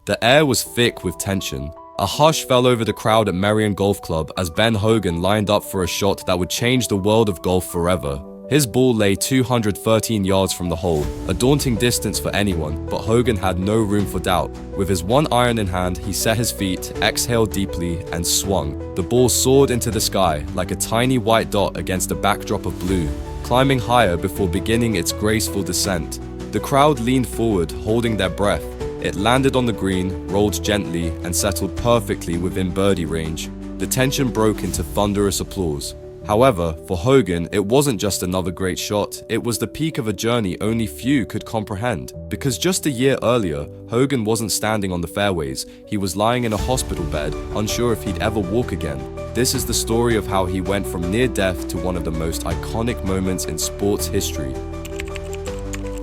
The air was thick with tension. A hush fell over the crowd at Merion Golf Club as Ben Hogan lined up for a shot that would change the world of golf forever. His ball lay 213 yards from the hole, a daunting distance for anyone, but Hogan had no room for doubt. With his one iron in hand, he set his feet, exhaled deeply, and swung. The ball soared into the sky like a tiny white dot against a backdrop of blue, climbing higher before beginning its graceful descent. The crowd leaned forward, holding their breath. It landed on the green, rolled gently, and settled perfectly within birdie range. The tension broke into thunderous applause. However, for Hogan, it wasn't just another great shot, it was the peak of a journey only few could comprehend. Because just a year earlier, Hogan wasn't standing on the fairways, he was lying in a hospital bed, unsure if he'd ever walk again. This is the story of how he went from near death to one of the most iconic moments in sports history.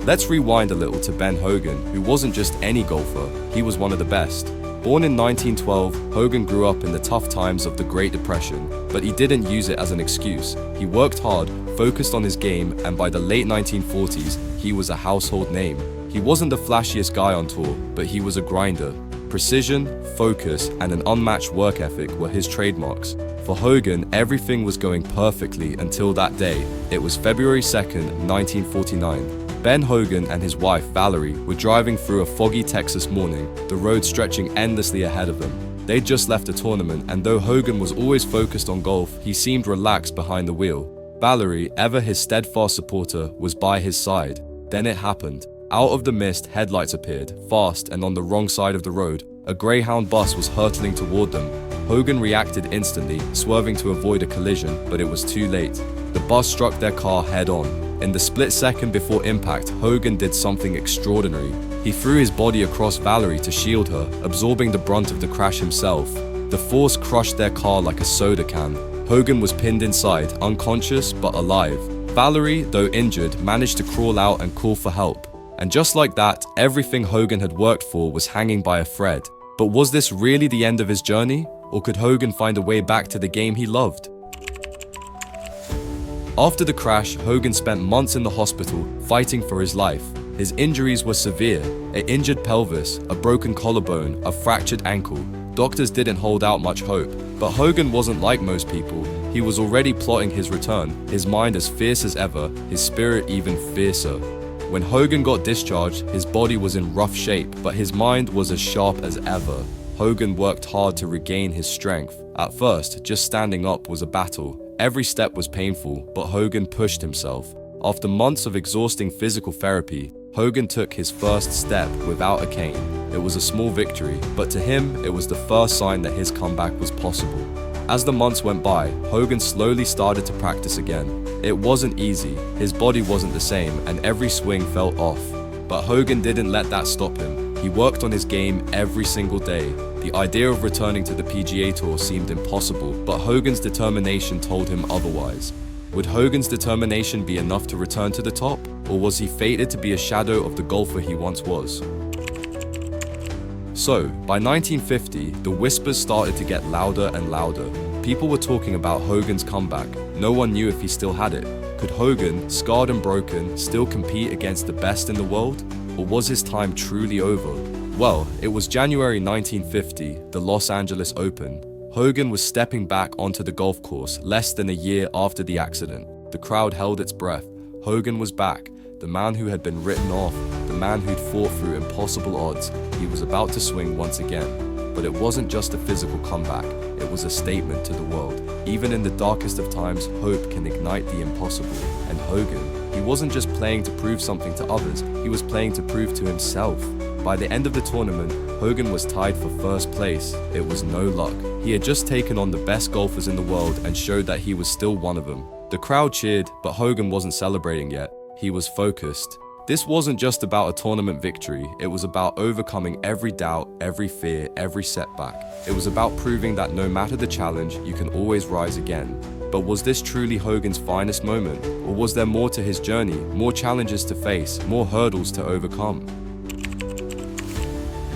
Let's rewind a little to Ben Hogan, who wasn't just any golfer, he was one of the best. Born in 1912, Hogan grew up in the tough times of the Great Depression, but he didn't use it as an excuse. He worked hard, focused on his game, and by the late 1940s, he was a household name. He wasn't the flashiest guy on tour, but he was a grinder. Precision, focus, and an unmatched work ethic were his trademarks. For Hogan, everything was going perfectly until that day. It was February 2nd, 1949. Ben Hogan and his wife, Valerie, were driving through a foggy Texas morning, the road stretching endlessly ahead of them. They'd just left a tournament, and though Hogan was always focused on golf, he seemed relaxed behind the wheel. Valerie, ever his steadfast supporter, was by his side. Then it happened. Out of the mist, headlights appeared, fast and on the wrong side of the road. A Greyhound bus was hurtling toward them. Hogan reacted instantly, swerving to avoid a collision, but it was too late. The bus struck their car head-on. In the split second before impact, Hogan did something extraordinary. He threw his body across Valerie to shield her, absorbing the brunt of the crash himself. The force crushed their car like a soda can. Hogan was pinned inside, unconscious but alive. Valerie, though injured, managed to crawl out and call for help. And just like that, everything Hogan had worked for was hanging by a thread. But was this really the end of his journey? Or could Hogan find a way back to the game he loved? After the crash, Hogan spent months in the hospital, fighting for his life. His injuries were severe: an injured pelvis, a broken collarbone, a fractured ankle. Doctors didn't hold out much hope. But Hogan wasn't like most people. He was already plotting his return, his mind as fierce as ever, his spirit even fiercer. When Hogan got discharged, his body was in rough shape, but his mind was as sharp as ever. Hogan worked hard to regain his strength. At first, just standing up was a battle. Every step was painful, but Hogan pushed himself. After months of exhausting physical therapy, Hogan took his first step without a cane. It was a small victory, but to him, it was the first sign that his comeback was possible. As the months went by, Hogan slowly started to practice again. It wasn't easy, his body wasn't the same, and every swing felt off. But Hogan didn't let that stop him. He worked on his game every single day. The idea of returning to the PGA Tour seemed impossible, but Hogan's determination told him otherwise. Would Hogan's determination be enough to return to the top, or was he fated to be a shadow of the golfer he once was? So, by 1950, the whispers started to get louder and louder. People were talking about Hogan's comeback. No one knew if he still had it. Could Hogan, scarred and broken, still compete against the best in the world? Or was his time truly over? Well, it was January 1950, the Los Angeles Open. Hogan was stepping back onto the golf course less than a year after the accident. The crowd held its breath. Hogan was back, the man who had been written off, the man who'd fought through impossible odds. He was about to swing once again. But it wasn't just a physical comeback, it was a statement to the world. Even in the darkest of times, hope can ignite the impossible. And Hogan, he wasn't just playing to prove something to others, he was playing to prove to himself. By the end of the tournament, Hogan was tied for first place. It was no luck. He had just taken on the best golfers in the world and showed that he was still one of them. The crowd cheered, but Hogan wasn't celebrating yet. He was focused. This wasn't just about a tournament victory, it was about overcoming every doubt, every fear, every setback. It was about proving that no matter the challenge, you can always rise again. But was this truly Hogan's finest moment? Or was there more to his journey, more challenges to face, more hurdles to overcome?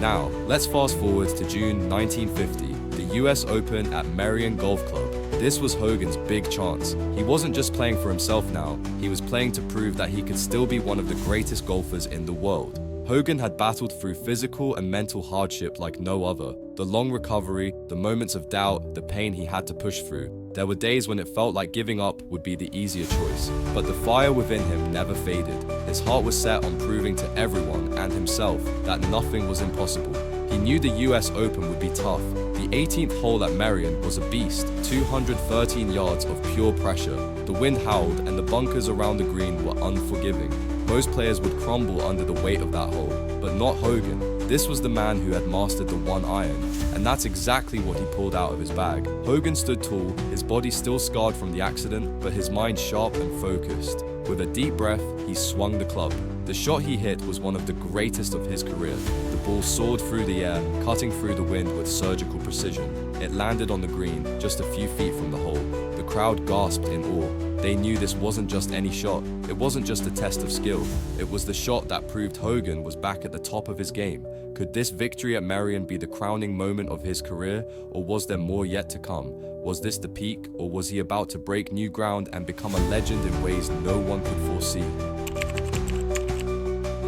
Now, let's fast forward to June 1950, the US Open at Merion Golf Club. This was Hogan's big chance. He wasn't just playing for himself now, he was playing to prove that he could still be one of the greatest golfers in the world. Hogan had battled through physical and mental hardship like no other. The long recovery, the moments of doubt, the pain he had to push through. There were days when it felt like giving up would be the easier choice. But the fire within him never faded. His heart was set on proving to everyone and himself that nothing was impossible. He knew the US Open would be tough. The 18th hole at Merion was a beast, 213 yards of pure pressure. The wind howled and the bunkers around the green were unforgiving. Most players would crumble under the weight of that hole, but not Hogan. This was the man who had mastered the one iron, and that's exactly what he pulled out of his bag. Hogan stood tall, his body still scarred from the accident, but his mind sharp and focused. With a deep breath, he swung the club. The shot he hit was one of the greatest of his career. The ball soared through the air, cutting through the wind with surgical precision. It landed on the green, just a few feet from the hole. The crowd gasped in awe. They knew this wasn't just any shot. It wasn't just a test of skill. It was the shot that proved Hogan was back at the top of his game. Could this victory at Merion be the crowning moment of his career, or was there more yet to come? Was this the peak, or was he about to break new ground and become a legend in ways no one could foresee?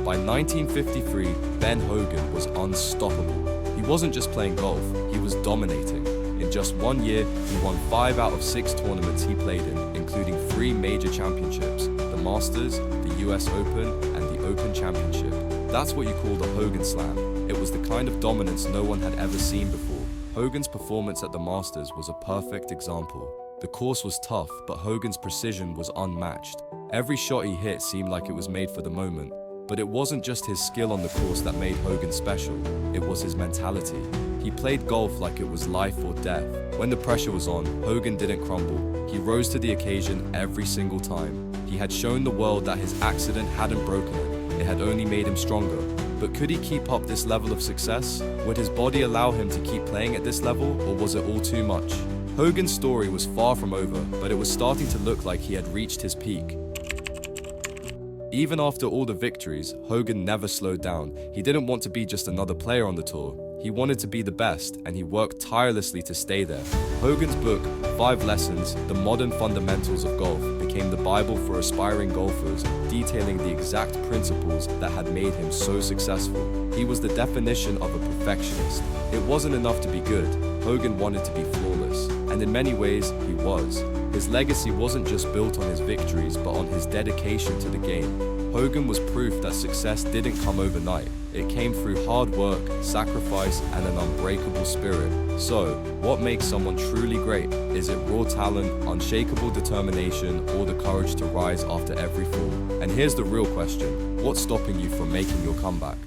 By 1953, Ben Hogan was unstoppable. He wasn't just playing golf, he was dominating. In just 1 year, he won 5 out of 6 tournaments he played in, including 3 major championships, the Masters, the US Open, and the Open Championship. That's what you call the Hogan Slam. It was the kind of dominance no one had ever seen before. Hogan's performance at the Masters was a perfect example. The course was tough, but Hogan's precision was unmatched. Every shot he hit seemed like it was made for the moment. But it wasn't just his skill on the course that made Hogan special, it was his mentality. He played golf like it was life or death. When the pressure was on, Hogan didn't crumble. He rose to the occasion every single time. He had shown the world that his accident hadn't broken him, it had only made him stronger. But could he keep up this level of success? Would his body allow him to keep playing at this level, or was it all too much? Hogan's story was far from over, but it was starting to look like he had reached his peak. Even after all the victories, Hogan never slowed down. He didn't want to be just another player on the tour. He wanted to be the best, and he worked tirelessly to stay there. Hogan's book, 5 Lessons, The Modern Fundamentals of Golf, became the Bible for aspiring golfers, detailing the exact principles that had made him so successful. He was the definition of a perfectionist. It wasn't enough to be good. Hogan wanted to be flawless, and in many ways, he was. His legacy wasn't just built on his victories, but on his dedication to the game. Hogan was proof that success didn't come overnight. It came through hard work, sacrifice, and an unbreakable spirit. So, what makes someone truly great? Is it raw talent, unshakable determination, or the courage to rise after every fall? And here's the real question: what's stopping you from making your comeback?